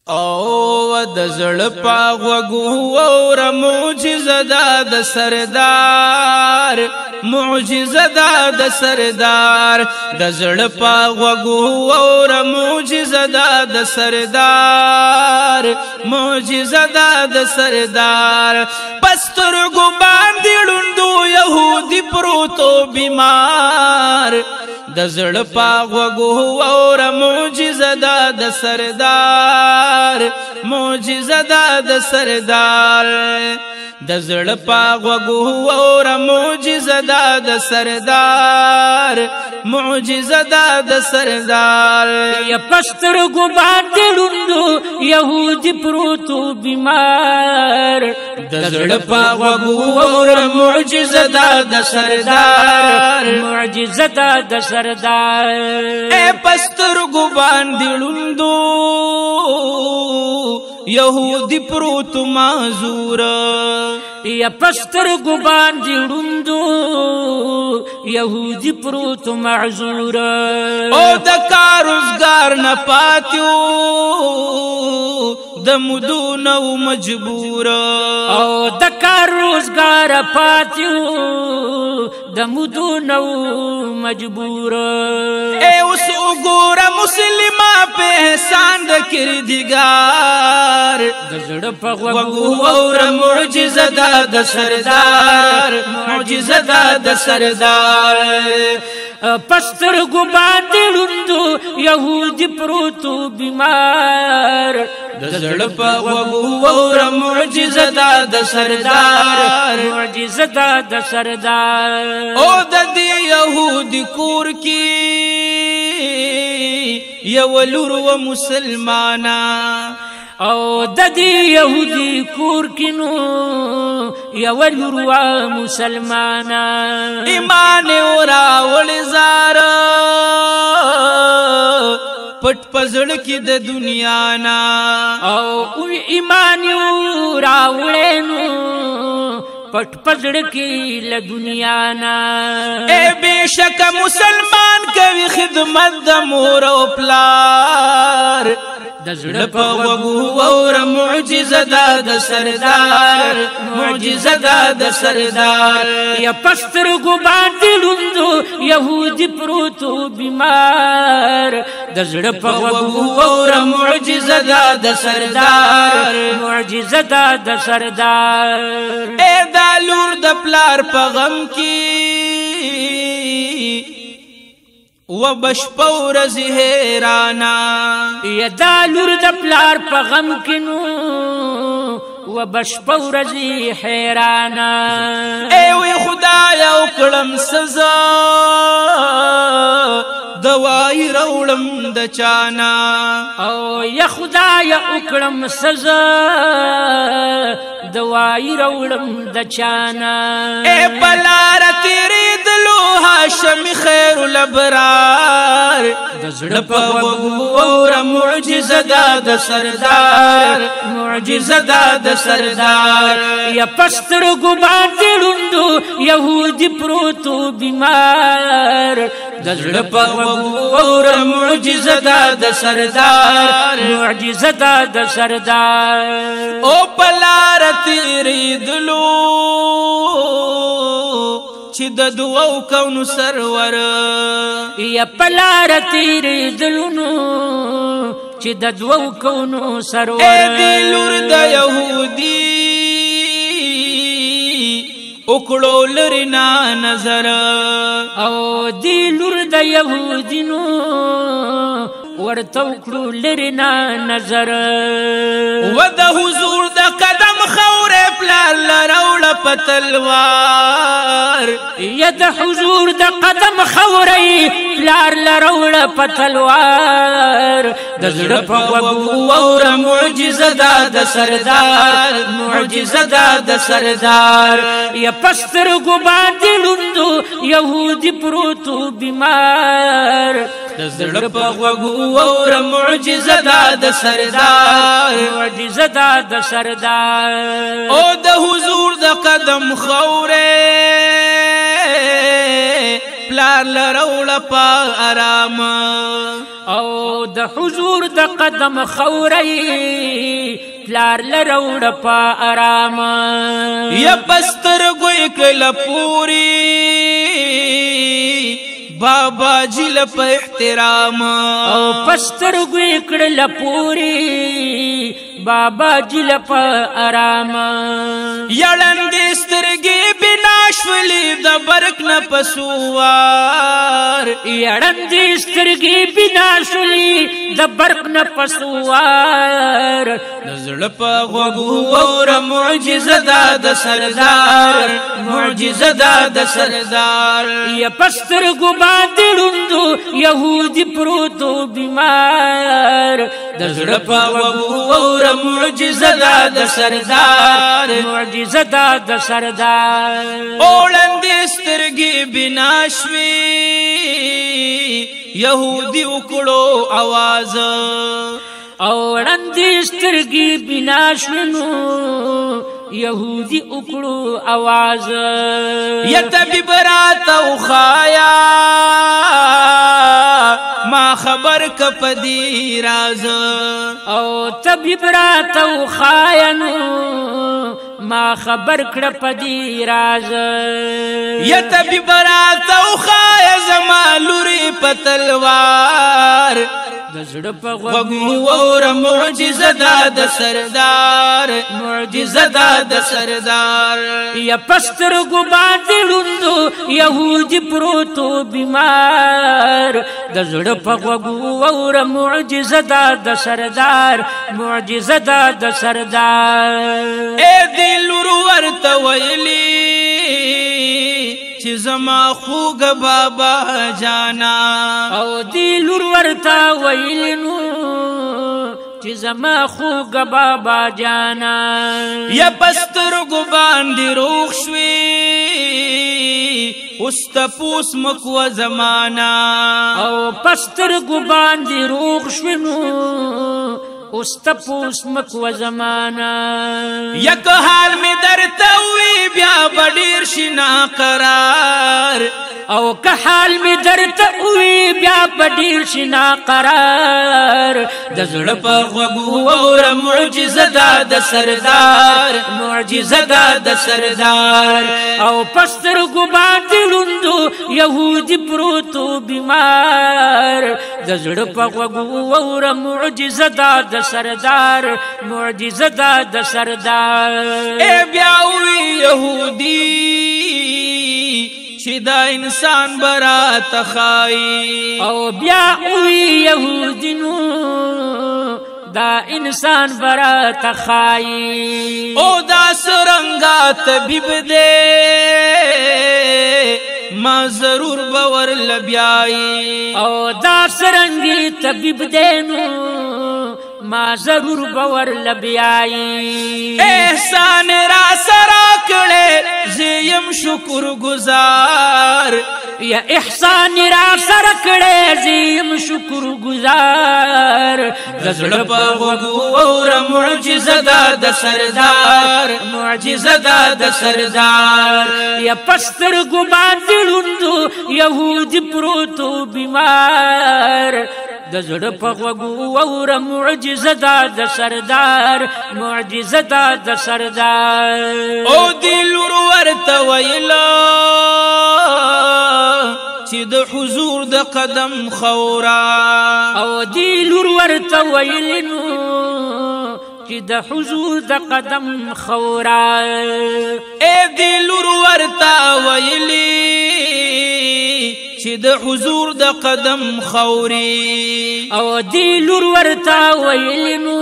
او د زړه په غوږو واوره معجزه ده د سردار معجزه ده د سردار د زړه په غوږو واوره معجزه ده د سردار معجزه ده د سردار پسترګو باندې ړوندو يهودي پروتو بیمار د زړه په غوږو واوره معجزه ده د سردار معجزه ده د سردار د زړه په غوږو واوره معجزه ده د سردار معجزه ده د سردار یا پسترګو باندې ړوندو يهودي پروتو بیمار د زړه په غوږو واوره معجزه ده د سردار معجزه ده د سردار اے پسترګو باندې ړوندو يهودي پروتو معذور یا پسترګو باندې ړوندو يهودي پروتو معذور او د کار روزګار نه پاتیو د مودو نو مجبور او د کار روزګار پاتیو د مودو نو مجبور اے اوس وګوره مسلمه په احسان د کردګار د زړه په غوږو واوره معجزه ده د سردار معجزه ده د سردار پسترګو باندې ړوندو يهودي پروتو بیمار د زړه په غوږو واوره معجزه ده د سردار معجزه ده د سردار او د دې يهودي کور کې یو لور و مسلمانا او د دې يهودي کور کې نو یو لور و مسلمانا ایمان اورا ولزار پټ پزړ کې د دنیا نا او ایمان اورا ولینو پټ پزړ کې له دنیا نا اے بشک مسلمان کوي خدمت د مور او پلار د زړه په غوږو واوره معجزه ده د سردار معجزه ده د سردار یا پسترګو باندې ړوندو يهودي پروتو بیمار د زړه په غوږو واوره معجزه ده د سردار معجزه ده د سردار اے دا لور د پلار په غم کې و بشپو رزی حیرانا یا دا لور د پلار په غم کې نو و بشپو رزی حیرانا اے وی خدایا وکړم سزا دوائی روړم د چانا او یا خدایا وکړم سزا دوائی روړم د چانا اے بلار تیری دلو هاشم خیر الابرار د زړه په غوږو واوره معجزه ده د سردار معجزه ده د سردار یا پسترګو باندې ړوندو يهودي پروتو بیمار د زړه په غوږو واوره معجزه ده د سردار معجزه ده د سردار او بلار تیری دلو چې د دوو کونو سرور یا پلار تیری دلونو چې د دوو کونو سرور اے دی لور د يهودي وکړو لرنا نظر او دی لور د يهودي نو ورته وکړو لرنا نظر و د حضور د قدم خوره پلار لروړه پتلوار یا د حضور د قدم خوره پلار لروړه پتلوار د زړه په غوږو واوره معجزه ده د سردار معجزه ده د سردار یا پسترګو باندې ړوندو يهودي پروتو بیمار د زړه په غوږو واوره معجزه ده د سردار معجزه ده د سردار او د حضور د قدم خوره پلار لروړه په آرام او د حضور د قدم خوري پلار لروړه په آرام یا پستر ګوي کله پوری بابا جل په احترام او پستر ګوي کړل پوری بابا جل په آرام یړند سترګې بنا شولې د برق نه پسوار یړند سترګې بنا شولې د برق نه پسوار نزړه په غوږو اور معجزه د سردار معجزه د سردار یا پستر ګو باندې ړوندو يهودي پروتو بیمار د زړه په غوږو اور معجزه د سردار معجزه د سردار اولند سترګې بنا شوي يهودي وکړو आवाज او وړاندې سترګې بنا شنو يهودي وکړو आवाज یا طبيب راتو خایا ما خبر کپدی راز او طبيب راتو خاینو ما خبر کړ پدی راز یا طبيب راتو خایا زما لوري پتلوار د زړه په غوږو اور معجزه د سردار معجزه د سردار یا پستر ګو باندې ړوندو يهودي پروتو بیمار د زړه په غوږو اور معجزه د سردار معجزه د سردار اے دل ورته ویلی چې زما خوږ بابا جانا او دی لور ورته ویلنو چې زما خوږ بابا جانا یا پسترګو باندې روغ شوي اوس تپوس مکو زمانہ او پسترګو باندې روغ شوي اوس تپوس مکو زمانہ یک حال می درته وی بیا بډیر شنا قرار او که حال می درته وی بیا بډیر شنا قرار د زړه په غوږو اور معجزه د سردار معجزه د سردار او پسترګو باندې ړوندو يهودي پروتو بیمار د زړه په غوږو اور معجزه د سردار معجزه د سردار اے بیا وی يهودي چې دا انسان برات خای او بیا وی يهودي نو دا انسان برات خای او دا سرنګا طبيب دے ما ضرور باور لبیائی او دا سرنګي طبيب دینو ما ضرور باور لبیائی احسان را سرا کړه زیم شکر گزار یا احسان را سره کړه زیم شکر گزار د زړه په غوږو اور معجزه د سردار معجزه د سردار یا پسترګو باندې ړوندو يهودي پروتو بیمار د زړه په غوږو اور معجزه د سردار معجزه د سردار او دل ورته ویلا چې د حضور د قدم خورا او دل ورته ویلنو چې د حضور د قدم خورا اے دل ورته ویلی چې د حضور د قدم خوري او دی لور ورته ویلنو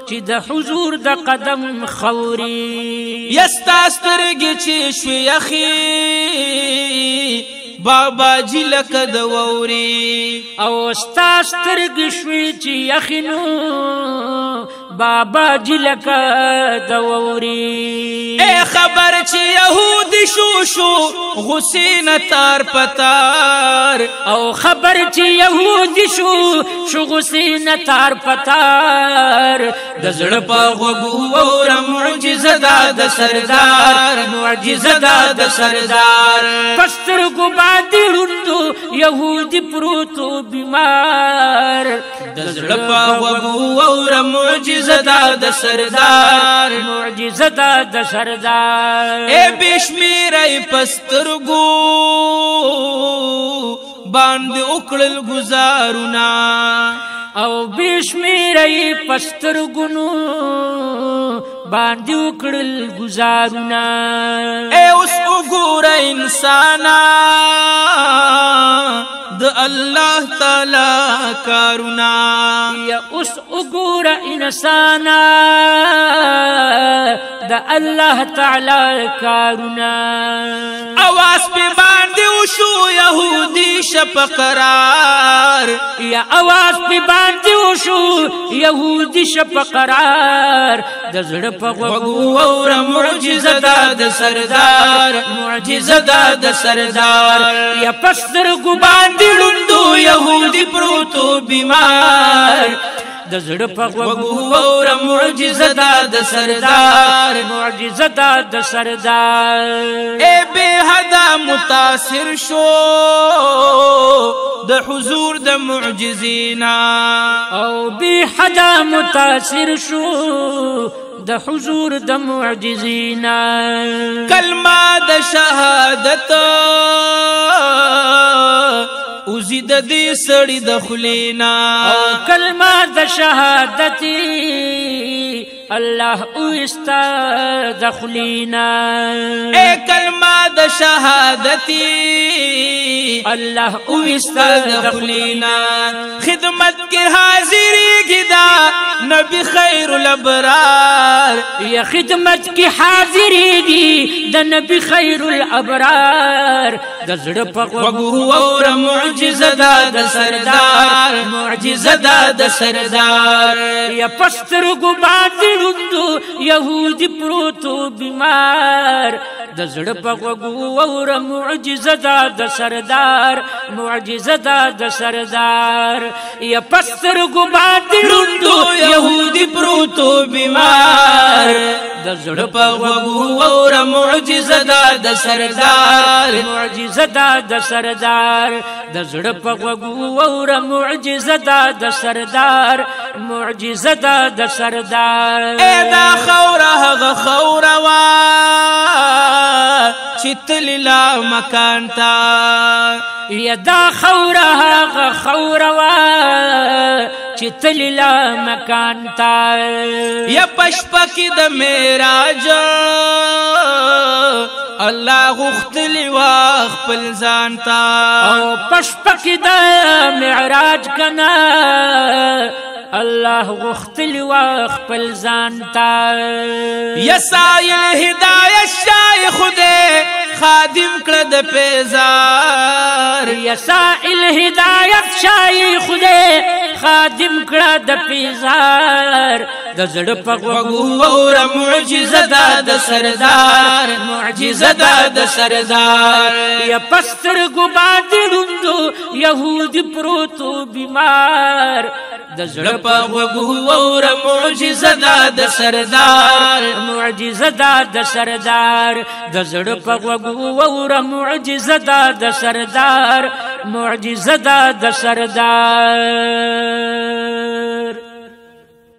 چې د حضور د قدم خوري یستا سترګې چې شوي اخی بابا جی لکه د ووري او ستا سترګې شوي چې یخینو بابا جی لکه د ووري اے خبر چې يهودي شو غسین تار پتار او خبر چې يهودي شو غسین تار پتار د زړه په غوږو اور معجزه معجزه دا د سردار معجزه دا د سردار پستر کو باندې روندو يهودي پروتو بیمار د زړه په وګو اور معجزه دا د سردار معجزه دا د سردار اے بشمیرای پسترګو باندې وکړل گزارونه او بشمیرای پسترګونو باندې وکړل گزارونه اے اوس وګوره انسانا د الله تعالی کارونا یا اوس وګوره انسانا د الله تعالی کارونا اواز په باندې وشو يهودي شپقرار یا اواز په باندې وشو يهودي شپقرار د زړه په وګو اور معجزه دا د سردار معجزه دا د سردار یا پستر ګو باندې لوندو يهودي پروتو بیمار د زړه په وګو اور معجزه دا د سردار معجزه دا د سردار اے بے حدا متاثر شو د حضور د معجزینا او بے حدا متاثر شو د حضور د معجزینا کلمه د شهادت وزید دې سړی د خلینا کلمه د شهادت الله او استا دخلینا اے کلمه د شهادت الله او استا دخلینا خدمت کې حاضری گدا نبی خیر الابرار یا خدمت کې حاضری دی د نبی خیر الابرار د زړه په وګو اور معجزه دا د سردار معجزه دا د سردار یا پستر ګو باندې روندو يهودي پروتو بیمار د زړه په وګو اور معجزه دا د سردار معجزه دا د سردار یا پستر ګو باندې روندو يهودي پروتو بیمار د زړه په وګو اور معجزه دا د سردار معجزه دا د سردار د زړه په وګو اور معجزه دا د سردار معجزه دا د سردار اے دا خوره هغه خوره وا چې تللا مکان تا یا دا خوره هغه خوره وا چې تللا مکان تا یا پشپکی د معراج الله غختلی واخ خپل ځان تا او پشپکی د معراج کنا الله غختلی واخ خپل ځان تا یا سایل هدایت شایخ دې خادم کړه د پیزار یا سائل هدایت شایخ دې خادم کړه د پیزار د زړه په وګو اور معجزه دا د سردار معجزه دا د سردار یا پستر ګو باندې روندو يهودي پروتو بیمار د زړه په وګو اور معجزه دا د سردار معجزه دا د سردار د زړه په وګو اور معجزه دا د سردار معجزه دا د سردار